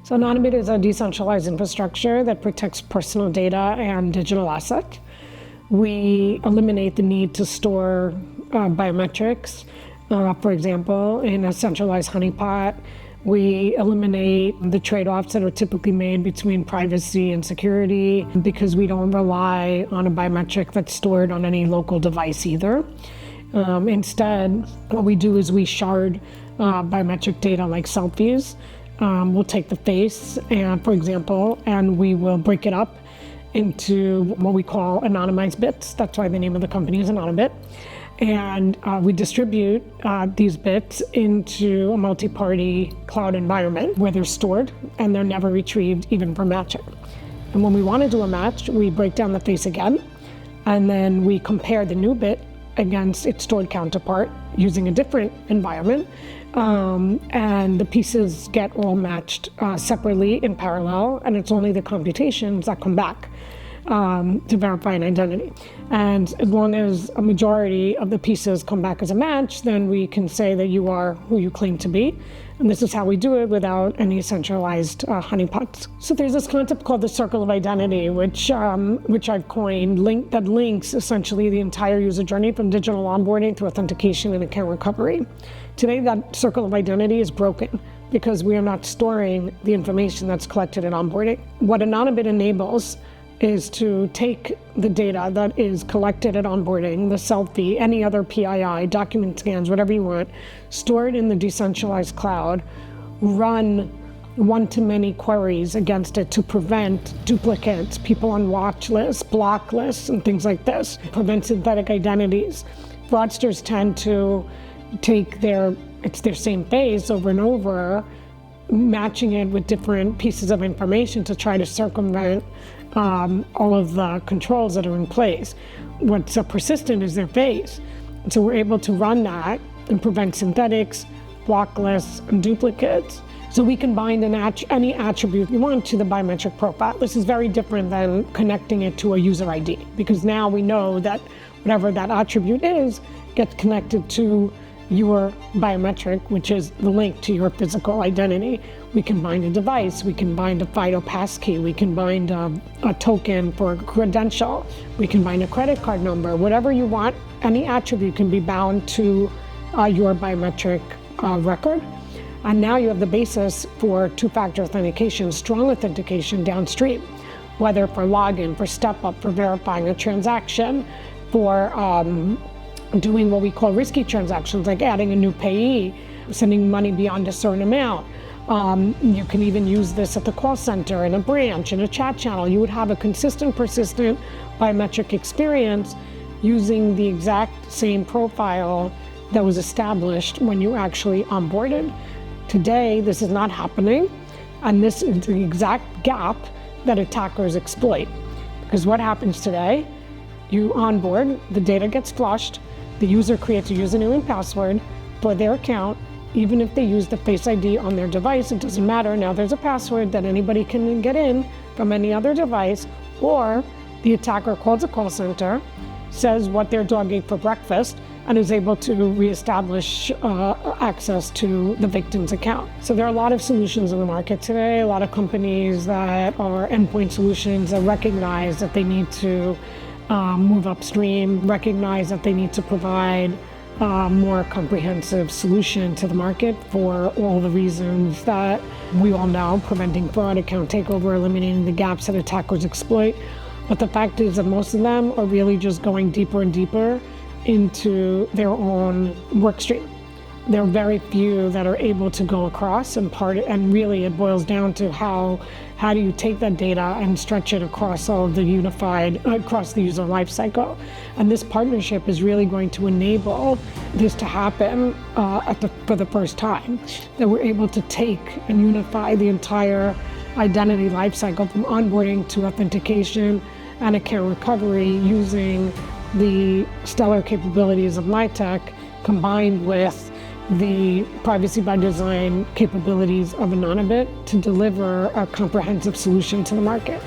So Anonybit is a decentralized infrastructure that protects personal data and digital assets. We eliminate the need to store biometrics, for example, in a centralized honeypot. We eliminate the trade-offs that are typically made between privacy and security because we don't rely on a biometric that's stored on any local device either. Instead, what we do is we shard biometric data like selfies. We'll take the face, for example, and we will break it up into what we call anonymized bits. That's why the name of the company is Anonybit. And we distribute these bits into a multi-party cloud environment where they're stored and they're never retrieved even for matching. And when we want to do a match, we break down the face again, and then we compare the new bit against its stored counterpart using a different environment. And the pieces get all matched separately in parallel, and it's only the computations that come back to verify an identity. And as long as a majority of the pieces come back as a match, then we can say that you are who you claim to be. And this is how we do it without any centralized honeypots. So there's this concept called the circle of identity, which I've coined, that links essentially the entire user journey from digital onboarding to authentication and account recovery. Today, that circle of identity is broken because we are not storing the information that's collected at onboarding. What Anonybit enables is to take the data that is collected at onboarding, the selfie, any other PII, document scans, whatever you want, store it in the decentralized cloud, run one-to-many queries against it to prevent duplicates, people on watch lists, block lists, and things like this, prevent synthetic identities. Fraudsters tend to take their same face over and over, matching it with different pieces of information to try to circumvent all of the controls that are in place. What's persistent is their face. So we're able to run that and prevent synthetics, block lists, and duplicates. So we can bind any attribute you want to the biometric profile. This is very different than connecting it to a user ID, because now we know that whatever that attribute is gets connected to your biometric, which is the link to your physical identity. We can bind a device, we can bind a FIDO passkey, we can bind a token for a credential, we can bind a credit card number, whatever you want. Any attribute can be bound to your biometric record. And now you have the basis for two-factor authentication, strong authentication downstream, whether for login, for step-up, for verifying a transaction, for doing what we call risky transactions, like adding a new payee, sending money beyond a certain amount. You can even use this at the call center, in a branch, in a chat channel. You would have a consistent, persistent biometric experience using the exact same profile that was established when you actually onboarded. Today, this is not happening, and this is the exact gap that attackers exploit. Because what happens today, you onboard, the data gets flushed, the user creates a username and password for their account. Even if they use the Face ID on their device, it doesn't matter. Now there's a password that anybody can get in from any other device, or the attacker calls a call center, says what their dog ate for breakfast, and is able to reestablish access to the victim's account. So there are a lot of solutions in the market today, a lot of companies that are endpoint solutions that recognize that they need to move upstream, recognize that they need to provide a more comprehensive solution to the market for all the reasons that we all know, preventing fraud, account takeover, eliminating the gaps that attackers exploit. But the fact is that most of them are really just going deeper and deeper into their own work stream. There are very few that are able to go across and really it boils down to how do you take that data and stretch it across all of the across the user lifecycle. And this partnership is really going to enable this to happen for the first time, that we're able to take and unify the entire identity lifecycle from onboarding to authentication and account recovery using the stellar capabilities of Mitek combined with the privacy by design capabilities of Anonybit to deliver a comprehensive solution to the market.